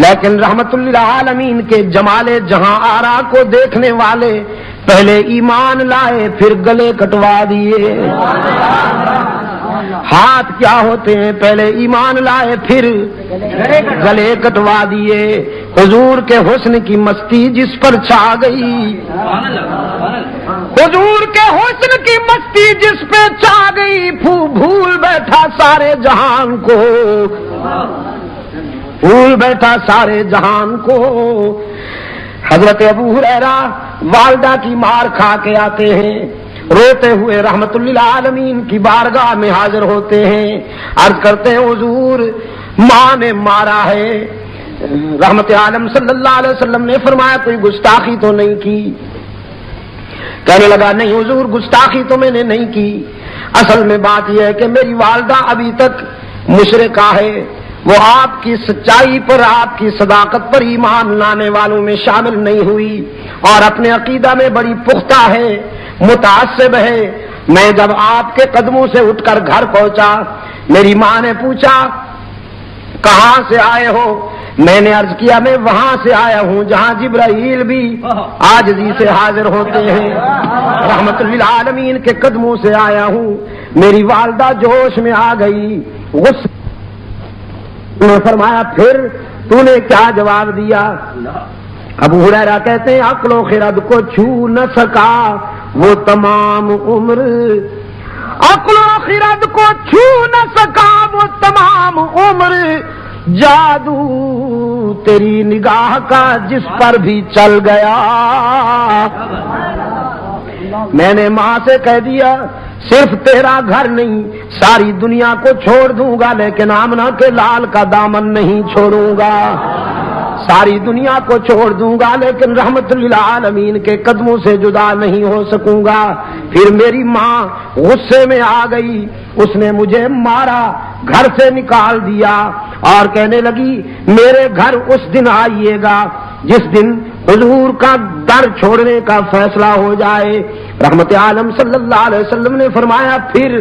لیکن رحمت للعالمین کے جمال جہاں آرا کو دیکھنے والے پہلے ایمان لائے پھر گلے کٹوا دیے. ہاتھ کیا ہوتے ہیں, پہلے ایمان لائے پھر گلے کٹوا دیے. حضور کے حسن کی مستی جس پر چھا گئی, حضور کے حسن کی مستی جس پہ چھا گئی, بھول بیٹھا سارے جہان کو, بھول بیٹھا سارے جہان کو. حضرت ابو ہریرہ والدہ کی مار کھا کے آتے ہیں, روتے ہوئے رحمت للعالمین کی بارگاہ میں حاضر ہوتے ہیں, عرض کرتے ہیں حضور ماں نے مارا ہے. رحمت عالم صلی اللہ علیہ وسلم نے فرمایا کوئی گستاخی تو نہیں کی. کہنے لگا نہیں حضور گستاخی تو میں نے نہیں کی، اصل میں بات یہ ہے کہ میری والدہ ابھی تک مشرکہ ہے، وہ آپ کی سچائی پر آپ کی صداقت پر ایمان لانے والوں میں شامل نہیں ہوئی اور اپنے عقیدہ میں بڑی پختہ ہے، متعصب ہے۔ میں جب آپ کے قدموں سے اٹھ کر گھر پہنچا میری ماں نے پوچھا کہاں سے آئے ہو؟ میں نے عرض کیا میں وہاں سے آیا ہوں جہاں جبرائیل بھی عاجزی سے حاضر ہوتے ہیں، رحمت للعالمین کے قدموں سے آیا ہوں۔ میری والدہ جوش میں آ گئی، غصے نے فرمایا پھر تو نے کیا جواب دیا؟ ابو ہریرہ کہتے ہیں عقل و خرد کو چھو نہ سکا وہ تمام عمر، عقل و خرد کو چھو نہ سکا وہ تمام عمر، جادو تیری نگاہ کا جس پر بھی چل گیا۔ میں نے ماں سے کہہ دیا صرف تیرا گھر نہیں ساری دنیا کو چھوڑ دوں گا لیکن آمنہ کے لال کا دامن نہیں چھوڑوں گا، ساری دنیا کو چھوڑ دوں گا لیکن رحمت للعالمین کے قدموں سے جدا نہیں ہو سکوں گا۔ پھر میری ماں غصے میں آ گئی، اس نے مجھے مارا، گھر سے نکال دیا اور کہنے لگی میرے گھر اس دن آئیے گا جس دن حضور کا در چھوڑنے کا فیصلہ ہو جائے۔ رحمت عالم صلی اللہ علیہ وسلم نے فرمایا پھر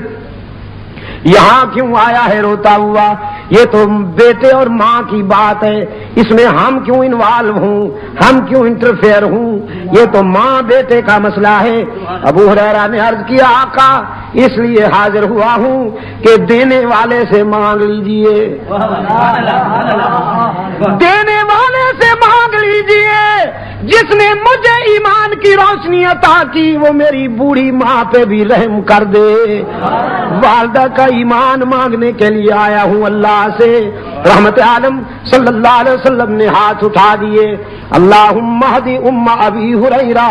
یہاں کیوں آیا ہے روتا ہوا؟ یہ تو بیٹے اور ماں کی بات ہے، اس میں ہم کیوں انوالو ہوں، ہم کیوں انٹرفیئر ہوں؟ یہ تو ماں بیٹے کا مسئلہ ہے۔ ابو ہریرہ نے عرض کیا آقا اس لیے حاضر ہوا ہوں کہ دینے والے سے مانگ لیجئے، دینے والے سے مانگ لیجئے، جس نے مجھے ایمان کی روشنی عطا کی وہ میری بوڑھی ماں پہ بھی رحم کر دے۔ والدہ کا ایمان مانگنے کے لیے آیا ہوں اللہ سے۔ رحمت عالم صلی اللہ علیہ وسلم نے ہاتھ اٹھا دیے، اللہم اہدی ام ابی ہریرہ،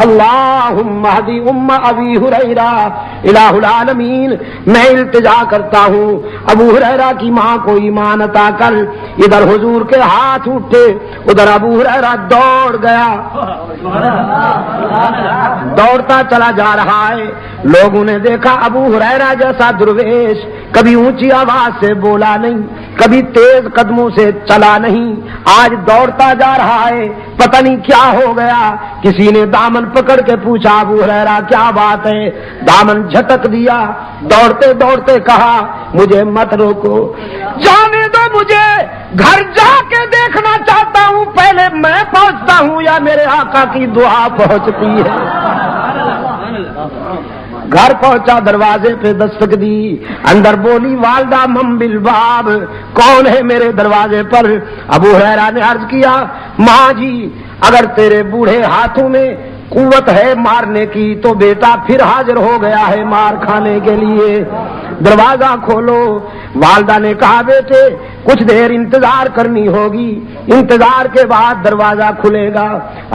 اللہم اہدی ام ابی ہریرہ۔ الہ العالمین میں التجا کرتا ہوں ابو ہریرہ کی ماں کو ایمان عطا کر۔ ادھر حضور کے ہاتھ اٹھے، ادھر ابو ہریرہ دوڑ گیا، دوڑتا چلا جا رہا ہے۔ لوگوں نے دیکھا ابو ہریرہ جیسا درویش کبھی اونچی آواز سے بولا نہیں، کبھی تیز قدموں سے چلا نہیں، آج دوڑتا جا رہا ہے، پتہ نہیں کیا ہو گیا۔ کسی نے دامن پکڑ کے پوچھا ابو ہریرہ کیا بات ہے؟ دامن جھٹک دیا، دوڑتے دوڑتے کہا مجھے مت روکو، جانے دو مجھے، گھر جا کے دیکھنا چاہتا ہوں پہلے میں پہنچتا ہوں یا میرے آقا کی دعا پہنچتی ہے۔ گھر پہنچا، دروازے پہ دستک دی، اندر بولی والدہ من بالباب، کون ہے میرے دروازے پر؟ ابو ہریرہ نے عرض کیا ماں جی اگر تیرے بوڑھے ہاتھوں میں قوت ہے مارنے کی تو بیٹا پھر حاضر ہو گیا ہے مار کھانے کے لیے، دروازہ کھولو۔ والدہ نے کہا بیٹے کچھ دیر انتظار کرنی ہوگی، انتظار کے بعد دروازہ کھلے گا۔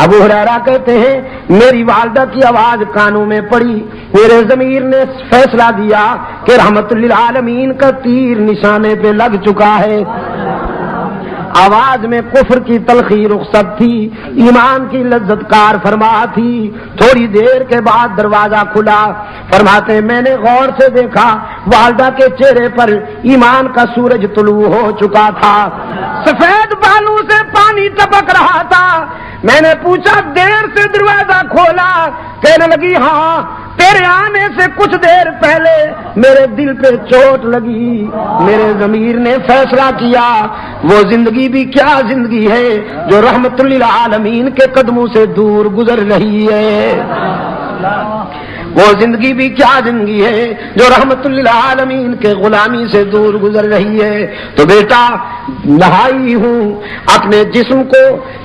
ابو ہریرہ کہتے ہیں میری والدہ کی آواز کانوں میں پڑی، میرے ضمیر نے فیصلہ دیا کہ رحمت للعالمین کا تیر نشانے پہ لگ چکا ہے۔ آواز میں کفر کی تلخی رخصت تھی، ایمان کی لذت کار فرما تھی۔ تھوڑی دیر کے بعد دروازہ کھلا، فرماتے میں نے غور سے دیکھا والدہ کے چہرے پر ایمان کا سورج طلوع ہو چکا تھا، سفید بالوں سے پانی ٹپک رہا تھا۔ میں نے پوچھا دیر سے دروازہ کھولا؟ کہنے لگی ہاں تیرے آنے سے کچھ دیر پہلے میرے دل پہ چوٹ لگی، میرے ضمیر نے فیصلہ کیا وہ زندگی بھی کیا زندگی ہے جو رحمت للعالمین کے قدموں سے دور گزر رہی ہے، وہ زندگی بھی کیا زندگی ہے جو رحمت للعالمین کے غلامی سے دور گزر رہی ہے۔ تو بیٹا نہائی ہوں، اپنے جسم کو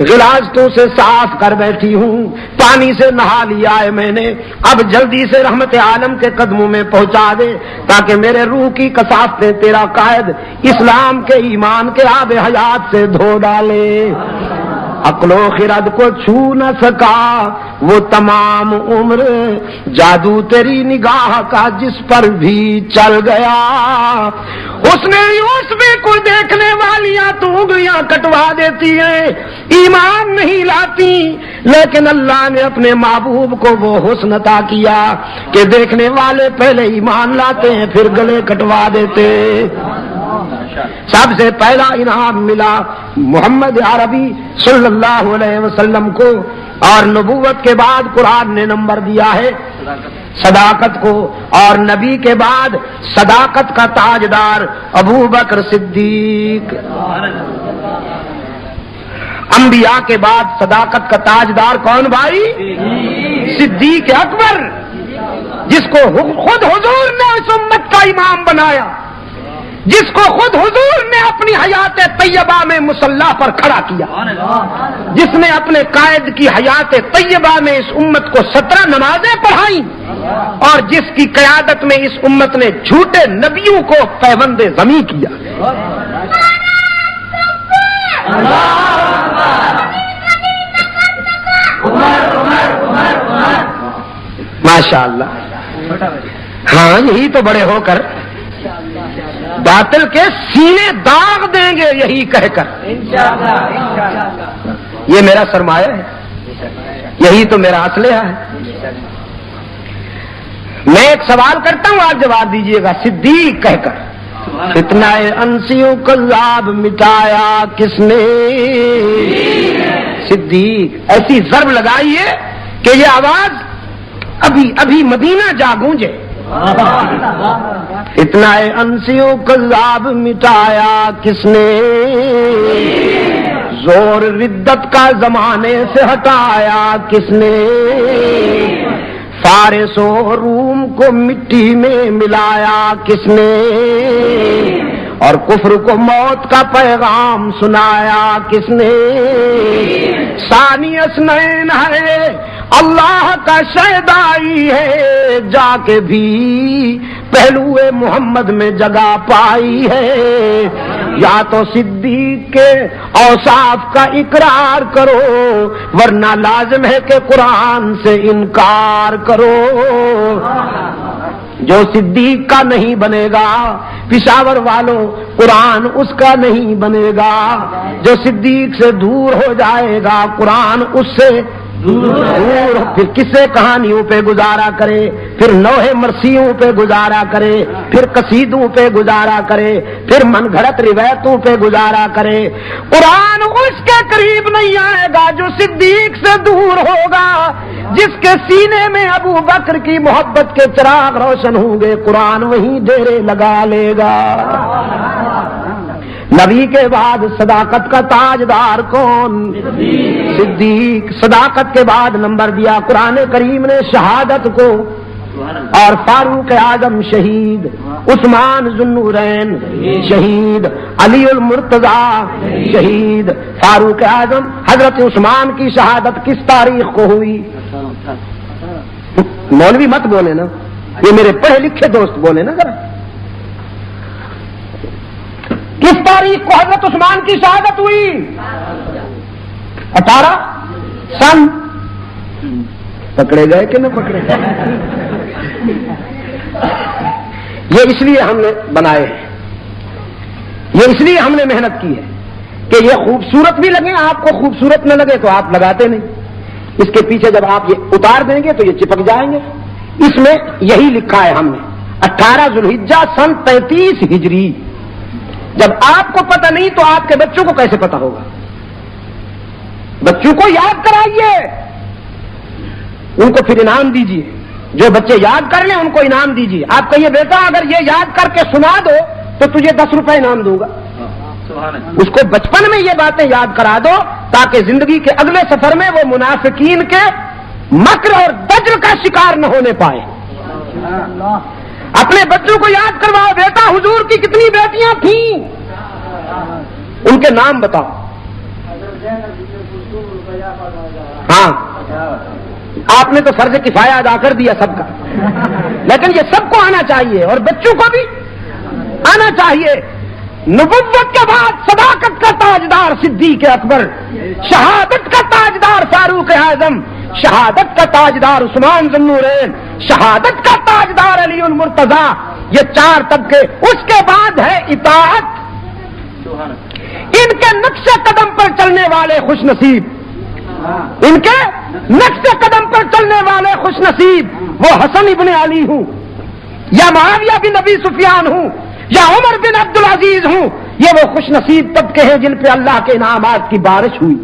غلاظتوں سے صاف کر بیٹھی ہوں، پانی سے نہا لیا ہے میں نے، اب جلدی سے رحمت عالم کے قدموں میں پہنچا دے تاکہ میرے روح کی کثافتیں تیرا قائد اسلام کے ایمان کے آب حیات سے دھو ڈالے۔ عقل و خرد کو چھو نہ سکا وہ تمام عمر، جادو تیری نگاہ کا جس پر بھی چل گیا، اس نے یوسف کو دیکھنے والیاں تو انگلیاں کٹوا دیتی ہیں، ایمان نہیں لاتی، لیکن اللہ نے اپنے محبوب کو وہ حسن عطا کیا کہ دیکھنے والے پہلے ایمان لاتے ہیں پھر گلے کٹوا دیتے۔ سب سے پہلا انعام ملا محمد عربی صلی اللہ علیہ وسلم کو، اور نبوت کے بعد قرآن نے نمبر دیا ہے صداقت کو، اور نبی کے بعد صداقت کا تاجدار ابو بکر صدیق، انبیاء کے بعد صداقت کا تاجدار کون بھائی؟ صدیق اکبر، جس کو خود حضور نے اس امت کا امام بنایا، جس کو خود حضور نے اپنی حیات طیبہ میں مصلی پر کھڑا کیا، جس نے اپنے قائد کی حیات طیبہ میں اس امت کو 17 نمازیں پڑھائیں، اور جس کی قیادت میں اس امت نے جھوٹے نبیوں کو پیوند زمیں کیا۔ ماشاء اللہ، ہاں یہی تو بڑے ہو کر باطل کے سینے داغ دیں گے، یہی کہہ کر یہ میرا سرمایہ ہے، یہی تو میرا اسلحہ ہے۔ میں ایک سوال کرتا ہوں، آپ جواب دیجئے گا، صدیق کہہ کر اتنا انسیوں کذاب مٹایا کس نے؟ صدیق، ایسی ضرب لگائیے کہ یہ آواز ابھی ابھی مدینہ جا گونجے۔ اتنا انسیوں کذاب مٹایا کس نے؟ زور ردت کا زمانے سے ہٹایا کس نے؟ فارس و روم کو مٹی میں ملایا کس نے؟ اور کفر کو موت کا پیغام سنایا کس نے؟ ثانی اثنین ہے اللہ کا شہدائی ہے، جا کے بھی پہلو محمد میں جگہ پائی ہے۔ یا تو صدیق کے اوصاف کا اقرار کرو، ورنہ لازم ہے کہ قرآن سے انکار کرو۔ جو صدیق کا نہیں بنے گا پشاور والوں، قرآن اس کا نہیں بنے گا۔ جو صدیق سے دور ہو جائے گا قرآن اس سے دور، پھر کسے کہانیوں پہ گزارا کرے، پھر لوہے مرثیوں پہ گزارا کرے، پھر قصیدوں پہ گزارا کرے، پھر من گھڑت روایتوں پہ گزارا کرے۔ قرآن اس کے قریب نہیں آئے گا جو صدیق سے دور ہوگا۔ جس کے سینے میں ابو بکر کی محبت کے چراغ روشن ہوں گے، قرآن وہیں ڈیرے لگا لے گا۔ نبی کے بعد صداقت کا تاجدار کون؟ صدیق۔ صداقت کے بعد نمبر دیا قرآن کریم نے شہادت کو، اور فاروق اعظم شہید، عثمان ذوالنورین شہید، علی المرتضیٰ شہید۔ فاروق اعظم حضرت عثمان کی شہادت کس تاریخ کو ہوئی؟ مولوی مت بولے نا، یہ میرے پڑھے لکھے دوست بولے نا ذرا، کس تاریخ کو حضرت عثمان کی شہادت ہوئی؟ 18 سن۔ پکڑے گئے کہ نہ پکڑے گئے؟ یہ اس لیے ہم نے بنائے ہیں، یہ اس لیے ہم نے محنت کی ہے کہ یہ خوبصورت بھی لگے، آپ کو خوبصورت نہ لگے تو آپ لگاتے نہیں۔ اس کے پیچھے جب آپ یہ اتار دیں گے تو یہ چپک جائیں گے۔ اس میں یہی لکھا ہے ہم نے 18 ذوالحجہ سن 33 ہجری۔ جب آپ کو پتہ نہیں تو آپ کے بچوں کو کیسے پتہ ہوگا؟ بچوں کو یاد کرائیے، ان کو پھر انعام دیجیے۔ جو بچے یاد کر لیں ان کو انعام دیجیے۔ آپ کہیے بیٹا اگر یہ یاد کر کے سنا دو تو تجھے 10 روپے انعام دوں گا۔ اس کو بچپن میں یہ باتیں یاد کرا دو تاکہ زندگی کے اگلے سفر میں وہ منافقین کے مکر اور دجل کا شکار نہ ہونے پائے۔ اپنے بچوں کو یاد کرواؤ، بیٹا حضور کی کتنی بیٹیاں تھیں، ان کے نام بتاؤ۔ ہاں، آپ نے تو فرض کفایہ ادا کر دیا سب کا، لیکن یہ سب کو آنا چاہیے اور بچوں کو بھی آنا چاہیے۔ نبوت کے بعد صداقت کا تاجدار صدیق صدیق اکبر، شہادت کا تاجدار فاروق اعظم، شہادت کا تاجدار عثمان ذو النورین، شہادت کا تاجدار علی المرتضی، یہ چار طبقے. اس کے بعد ہے اطاعت. ان کے نقش قدم پر چلنے والے خوش نصیب، ان کے نقش قدم پر چلنے والے خوش نصیب. وہ حسن ابن علی ہوں یا معاویہ بن ابی سفیان ہوں یا عمر بن عبد العزیز ہوں، یہ وہ خوش نصیب طبقے ہیں جن پہ اللہ کے انعامات کی بارش ہوئی.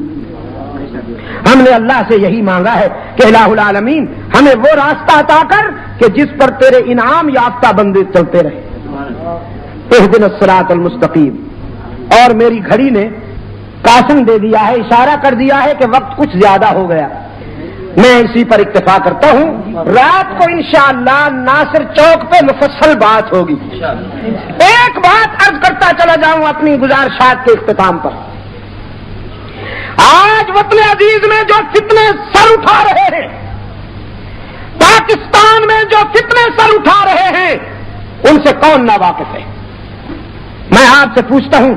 ہم نے اللہ سے یہی مانگا ہے کہ الہ العالمین ہمیں وہ راستہ عطا کر کہ جس پر تیرے انعام یافتہ بندے چلتے رہے. اہدنا الصراط المستقیم. اور میری گھڑی نے قاسم دے دیا ہے، اشارہ کر دیا ہے کہ وقت کچھ زیادہ ہو گیا. میں اسی پر اکتفا کرتا ہوں. رات کو انشاءاللہ ناصر چوک پہ مفصل بات ہوگی. ایک بات عرض کرتا چلا جاؤں اپنی گزارشات کے اختتام پر. آج وطن عزیز میں جو فتنے سر اٹھا رہے ہیں، پاکستان میں جو فتنے سر اٹھا رہے ہیں، ان سے کون ناواقف ہے؟ میں آپ سے پوچھتا ہوں،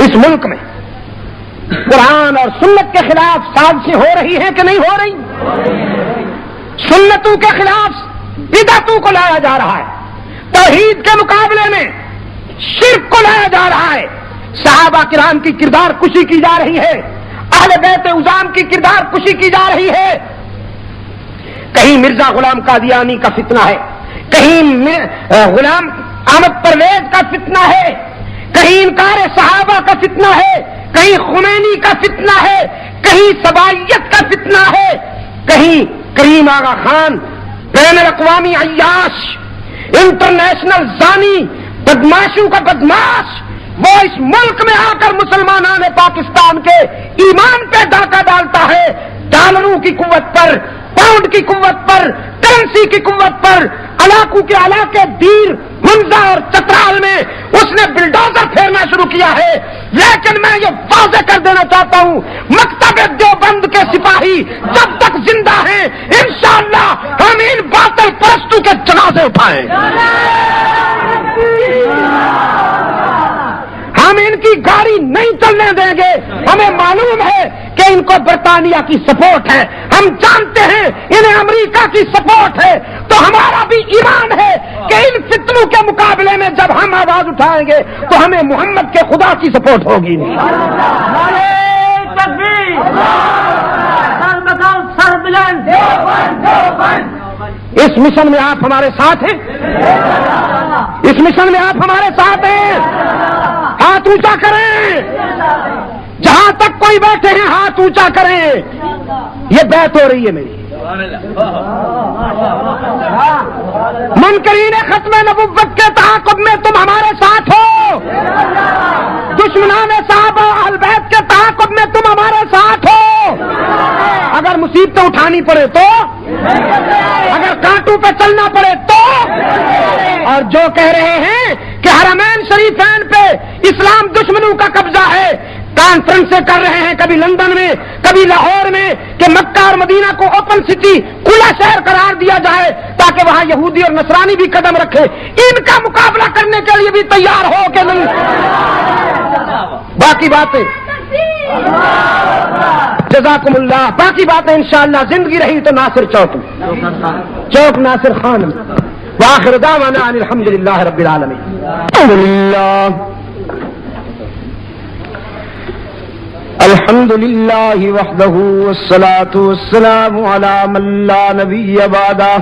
اس ملک میں قرآن اور سنت کے خلاف سازشیں ہو رہی ہیں کہ نہیں ہو رہی؟ سنتوں کے خلاف بدعتوں کو لایا جا رہا ہے، توحید کے مقابلے میں شرک کو لایا جا رہا ہے، صحابہ کرام کی کردار کشی کی جا رہی ہے، اہل بیت عظام کی کردار کشی کی جا رہی ہے. کہیں مرزا غلام قادیانی کا فتنہ ہے، کہیں غلام احمد پرویز کا فتنہ ہے، کہیں انکار صحابہ کا فتنہ ہے، کہیں خمینی کا فتنہ ہے، کہیں سبائیت کا فتنہ ہے، کہیں کریم آغا خان بین الاقوامی عیاش، انٹرنیشنل زانی، بدماشوں کا بدماش، وہ اس ملک میں آ کر مسلمانان پاکستان کے ایمان پہ ڈاکہ ڈالتا ہے. ڈالروں کی قوت پر، پاؤنڈ کی قوت پر، کرنسی کی قوت پر علاقوں کے علاقے دیر، منزا اور چترال میں اس نے بلڈوزر پھیرنا شروع کیا ہے. لیکن میں یہ واضح کر دینا چاہتا ہوں، مکتب دیوبند کے سپاہی جب تک زندہ ہیں انشاءاللہ ہم ان باطل پرستوں کے جنازے اٹھائیں. ہم ان کی گاڑی نہیں چلنے دیں گے. ہمیں معلوم ہے کہ ان کو برطانیہ کی سپورٹ ہے، ہم جانتے ہیں انہیں امریکہ کی سپورٹ ہے، تو ہمارا بھی ایمان ہے کہ ان فتنوں کے مقابلے میں جب ہم آواز اٹھائیں گے تو ہمیں محمد کے خدا کی سپورٹ ہوگی. اس مشن میں آپ ہمارے ساتھ ہیں، اس مشن میں آپ ہمارے ساتھ ہیں. ہاتھ اونچا کریں، جہاں تک کوئی بیٹھے ہیں ہاتھ اونچا کریں. یہ بیعت ہو رہی ہے میری. منکرین ختم نبوت کے تعاقب میں تم ہمارے ساتھ ہو، دشمنان صحابہ اہل بیت کے تعاقب میں تم ہمارے ساتھ ہو. اگر مصیبتیں اٹھانی پڑے تو، اگر کانٹوں پہ چلنا پڑے تو. اور جو کہہ رہے ہیں کہ حرمین شریفین پہ اسلام دشمنوں کا قبضہ ہے، کانفرنسیں کر رہے ہیں کبھی لندن میں کبھی لاہور میں کہ مکہ اور مدینہ کو اوپن سٹی، کھلا شہر قرار دیا جائے تاکہ وہاں یہودی اور نصرانی بھی قدم رکھے. ان کا مقابلہ کرنے کے لیے بھی تیار ہو کہ نہیں؟ باقی باتیں جزاکم اللہ، باقی باتیں انشاءاللہ زندگی رہی تو ناصر چوک ناصر خان. وآخر دعوانا ان الحمدللہ رب العالمین. الحمد لله وحده والصلاة والسلام على من لا نبي بعده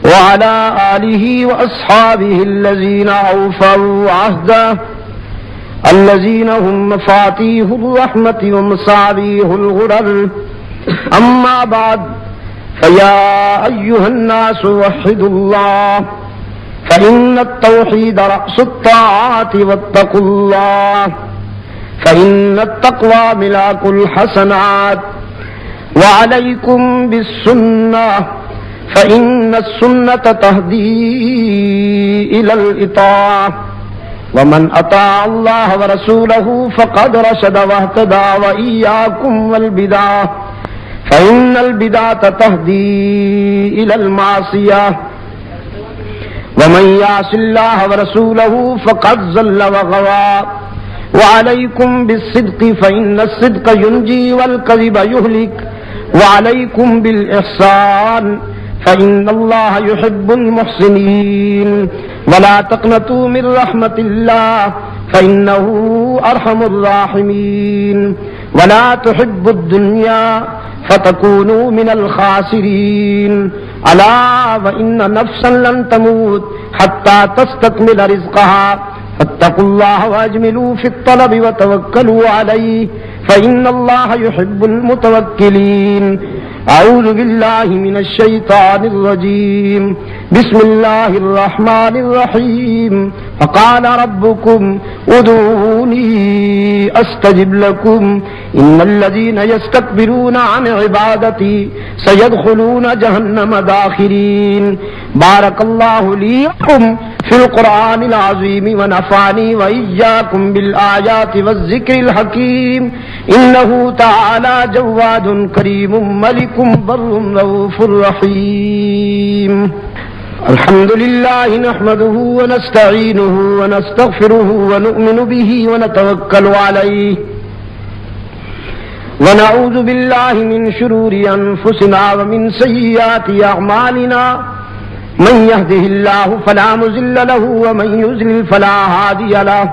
وعلى آله وأصحابه الذين أوفوا عهده الذين هم مفاتيح الرحمة ومصابيح الغرر. أما بعد فيا أيها الناس وحدوا الله فإن التوحيد رأس الطاعات واتقوا الله فإن التقوى ملاك الحسنات وعليكم بالسنة فإن السنة تهدي إلى الإطاعة ومن أطاع الله ورسوله فقد رشد واهتدى وإياكم والبدعة فإن البدعة تهدي إلى المعصية ومن يعص الله ورسوله فقد ضل وغوى وعليكم بالصدق فإن الصدق ينجي والكذب يهلك وعليكم بالإحسان فإن الله يحب المحسنين ولا تقنطوا من رحمة الله فإنه أرحم الراحمين ولا تحبوا الدنيا فتكونوا من الخاسرين ألا وإن نفسا لن تموت حتى تستكمل رزقها فاتقوا الله واجملوا في الطلب وتوكلوا عليه فإن الله يحب المتوكلين أعوذ بالله من الشيطان الرجيم بسم الله الرحمن الرحيم فقال ربكم ادعوني أستجب لكم إن الذين يستكبرون عن عبادتي سيدخلون جهنم داخرين بارك الله لي ولكم في القرآن العظيم ونفعني وإياكم بالآيات والذكر الحكيم إنه تعالى جواد كريم ملك بر رؤوف رحيم الحمد لله نحمده ونستعينه ونستغفره ونؤمن به ونتوكل عليه ونعوذ بالله من شرور أنفسنا ومن سيئات أعمالنا من يهده الله فلا مضل له ومن يضلل فلا هادي له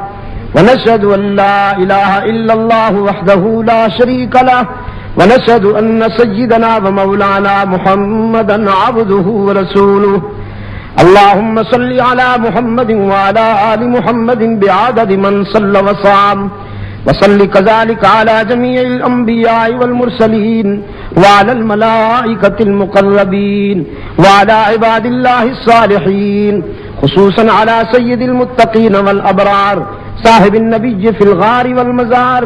ونشهد أن لا إله إلا الله وحده لا شريك له ونشهد أن سيدنا ومولانا محمدا عبده ورسوله اللهم صل على محمد وعلى آل محمد بعدد من صلى وصام وصل كذلك على جميع الأنبياء والمرسلين وعلى الملائكة المقربين وعلى عباد الله الصالحين خصوصا على سيد المتقين والأبرار صاحب النبي في الغار والمزار